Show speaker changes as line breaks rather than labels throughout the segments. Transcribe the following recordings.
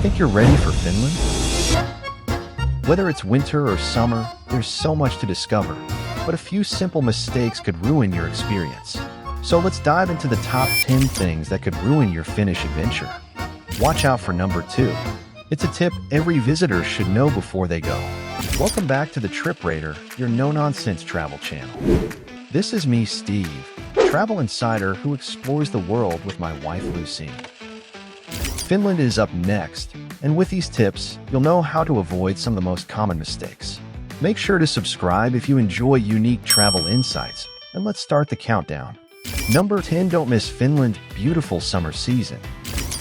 Think you're ready for Finland? Whether it's winter or summer, there's so much to discover, but a few simple mistakes could ruin your experience. So let's dive into the top 10 things that could ruin your Finnish adventure. Watch out for number 2. It's a tip every visitor should know before they go. Welcome back to the Trip Raider, your no-nonsense travel channel. This is me, Steve, travel insider who explores the world with my wife, Lucy. Finland is up next, and with these tips, you'll know how to avoid some of the most common mistakes. Make sure to subscribe if you enjoy unique travel insights, and let's start the countdown. Number 10. Don't miss Finland's beautiful summer season.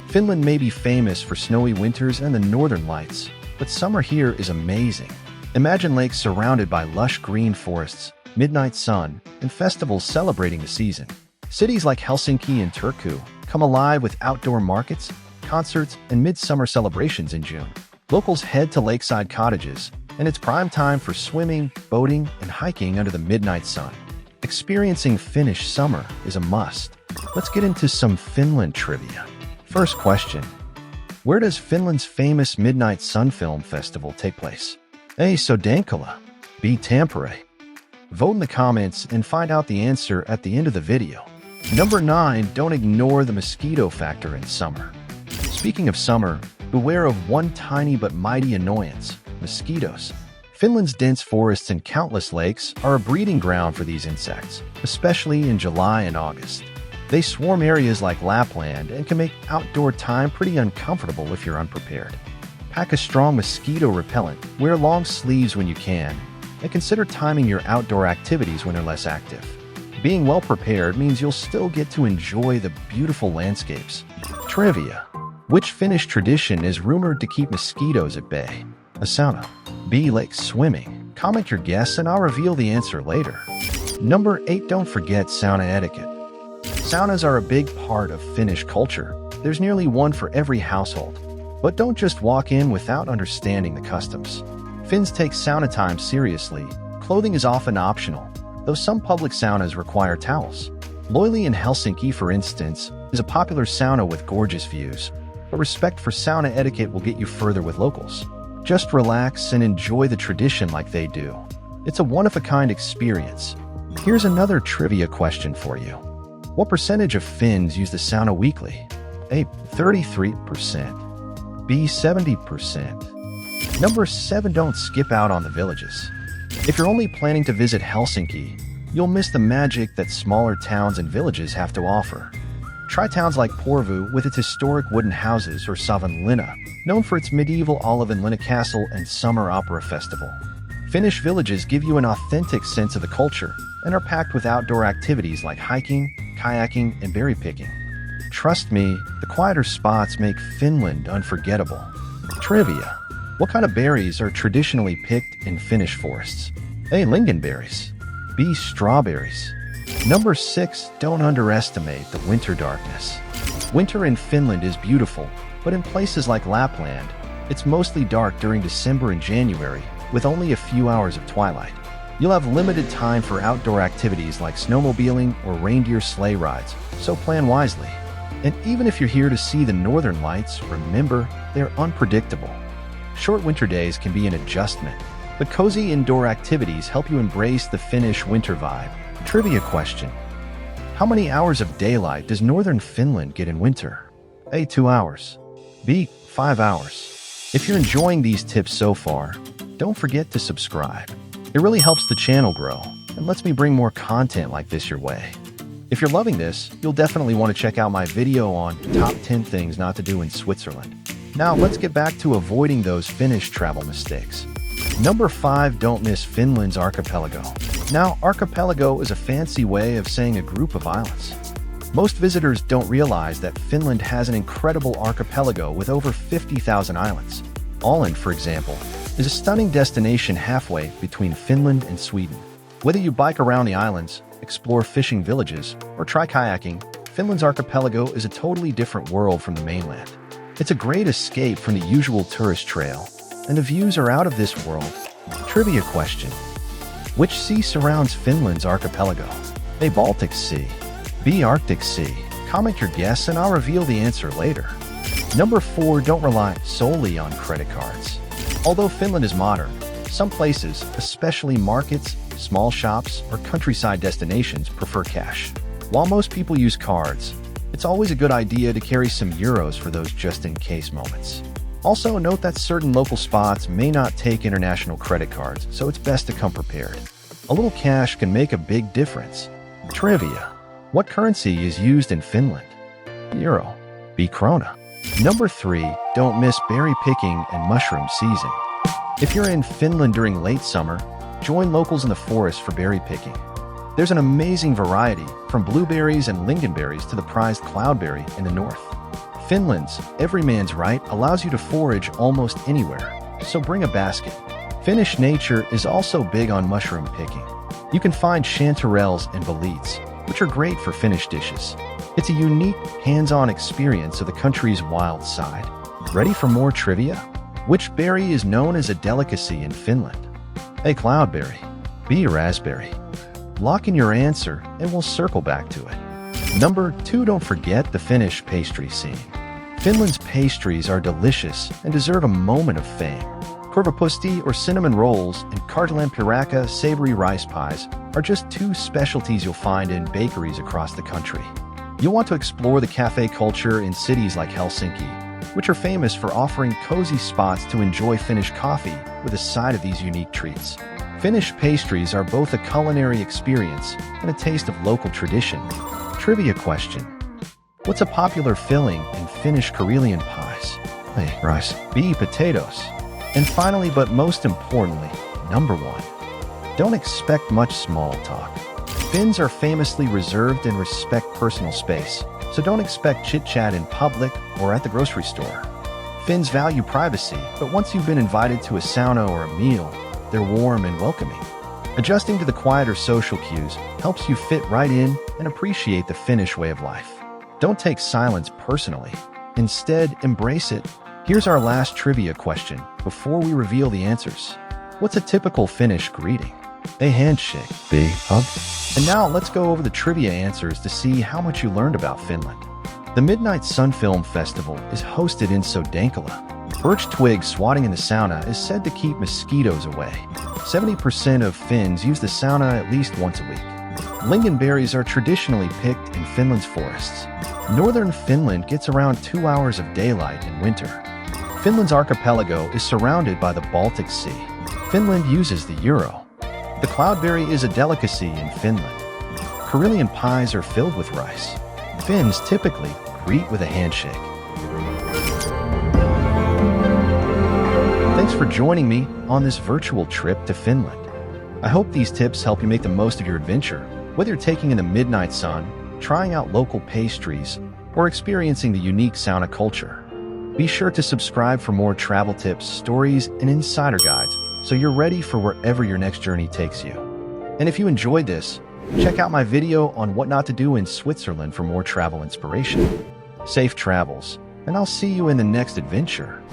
Finland may be famous for snowy winters and the northern lights, but summer here is amazing. Imagine lakes surrounded by lush green forests, midnight sun, and festivals celebrating the season. Cities like Helsinki and Turku come alive with outdoor markets, concerts, and midsummer celebrations in June. Locals head to lakeside cottages, and it's prime time for swimming, boating, and hiking under the midnight sun. Experiencing Finnish summer is a must. Let's get into some Finland trivia. First question. Where does Finland's famous Midnight Sun Film Festival take place? A. Sodankala. B. Tampere. Vote in the comments and find out the answer at the end of the video. Number 9. Don't ignore the mosquito factor in summer. Speaking of summer, beware of one tiny but mighty annoyance: mosquitoes. Finland's dense forests and countless lakes are a breeding ground for these insects, especially in July and August. They swarm areas like Lapland and can make outdoor time pretty uncomfortable if you're unprepared. Pack a strong mosquito repellent, wear long sleeves when you can, and consider timing your outdoor activities when they're less active. Being well prepared means you'll still get to enjoy the beautiful landscapes. Trivia. Which Finnish tradition is rumored to keep mosquitoes at bay? A sauna. B. Lake swimming. Comment your guess and I'll reveal the answer later. Number 8. Don't forget sauna etiquette. Saunas are a big part of Finnish culture. There's nearly one for every household. But don't just walk in without understanding the customs. Finns take sauna time seriously. Clothing is often optional, though some public saunas require towels. Loili in Helsinki, for instance, is a popular sauna with gorgeous views, but respect for sauna etiquette will get you further with locals. Just relax and enjoy the tradition like they do. It's a one-of-a-kind experience. Here's another trivia question for you. What percentage of Finns use the sauna weekly? A. 33%. B. 70%. Number 7. Don't skip out on the villages. If you're only planning to visit Helsinki, you'll miss the magic that smaller towns and villages have to offer. Try towns like Porvoo with its historic wooden houses, or Savonlinna, known for its medieval Olavinlinna Castle and summer opera festival. Finnish villages give you an authentic sense of the culture and are packed with outdoor activities like hiking, kayaking, and berry picking. Trust me, the quieter spots make Finland unforgettable. Trivia. What kind of berries are traditionally picked in Finnish forests? A. Lingonberries. B. Strawberries. Number 6. Don't underestimate the winter darkness. Winter in Finland is beautiful, but in places like Lapland, it's mostly dark during December and January, with only a few hours of twilight. You'll have limited time for outdoor activities like snowmobiling or reindeer sleigh rides, so plan wisely. And even if you're here to see the northern lights, remember, they're unpredictable. Short winter days can be an adjustment, but cozy indoor activities help you embrace the Finnish winter vibe. Trivia question. How many hours of daylight does northern Finland get in winter? A. 2 hours. B. 5 hours. If you're enjoying these tips so far, don't forget to subscribe. It really helps the channel grow and lets me bring more content like this your way. If you're loving this, you'll definitely want to check out my video on top 10 things not to do in Switzerland. Now let's get back to avoiding those Finnish travel mistakes. Number 5. Don't miss Finland's archipelago. Now, archipelago is a fancy way of saying a group of islands. Most visitors don't realize that Finland has an incredible archipelago with over 50,000 islands. Åland, for example, is a stunning destination halfway between Finland and Sweden. Whether you bike around the islands, explore fishing villages, or try kayaking, Finland's archipelago is a totally different world from the mainland. It's a great escape from the usual tourist trail, and the views are out of this world. Trivia question. Which sea surrounds Finland's archipelago? A. Baltic Sea. B. Arctic Sea. Comment your guess and I'll reveal the answer later. Number 4, don't rely solely on credit cards. Although Finland is modern, some places, especially markets, small shops, or countryside destinations, prefer cash. While most people use cards, it's always a good idea to carry some euros for those just-in-case moments. Also, note that certain local spots may not take international credit cards, so it's best to come prepared. A little cash can make a big difference. Trivia. What currency is used in Finland? Euro. B. Krona. Number 3, don't miss berry picking and mushroom season. If you're in Finland during late summer, join locals in the forest for berry picking. There's an amazing variety, from blueberries and lingonberries to the prized cloudberry in the north. Finland's Every Man's Right allows you to forage almost anywhere, so bring a basket. Finnish nature is also big on mushroom picking. You can find chanterelles and boletes, which are great for Finnish dishes. It's a unique, hands-on experience of the country's wild side. Ready for more trivia? Which berry is known as a delicacy in Finland? A. Cloudberry. B. Raspberry. Lock in your answer and we'll circle back to it. Number 2, don't forget the Finnish pastry scene. Finland's pastries are delicious and deserve a moment of fame. Kurvapusti or cinnamon rolls and kartalanpirakka savory rice pies are just 2 specialties you'll find in bakeries across the country. You'll want to explore the cafe culture in cities like Helsinki, which are famous for offering cozy spots to enjoy Finnish coffee with a side of these unique treats. Finnish pastries are both a culinary experience and a taste of local tradition. Trivia question. What's a popular filling in Finnish Karelian pies? A. Rice. B. Potatoes. And finally, but most importantly, number 1. Don't expect much small talk. Finns are famously reserved and respect personal space, so don't expect chit-chat in public or at the grocery store. Finns value privacy, but once you've been invited to a sauna or a meal, they're warm and welcoming. Adjusting to the quieter social cues helps you fit right in and appreciate the Finnish way of life. Don't take silence personally. Instead, embrace it. Here's our last trivia question before we reveal the answers. What's a typical Finnish greeting? A. Handshake. B. Hug. And now let's go over the trivia answers to see how much you learned about Finland. The Midnight Sun Film Festival is hosted in Sodankala. Birch twig swatting in the sauna is said to keep mosquitoes away. 70% of Finns use the sauna at least once a week. Lingonberries are traditionally picked in Finland's forests. Northern Finland gets around 2 hours of daylight in winter. Finland's archipelago is surrounded by the Baltic Sea. Finland uses the euro. The cloudberry is a delicacy in Finland. Karelian pies are filled with rice. Finns typically greet with a handshake. Thanks for joining me on this virtual trip to Finland. I hope these tips help you make the most of your adventure, whether you're taking in the midnight sun, trying out local pastries, or experiencing the unique sauna culture. Be sure to subscribe for more travel tips, stories, and insider guides so you're ready for wherever your next journey takes you. And if you enjoyed this, check out my video on what not to do in Switzerland for more travel inspiration. Safe travels, and I'll see you in the next adventure.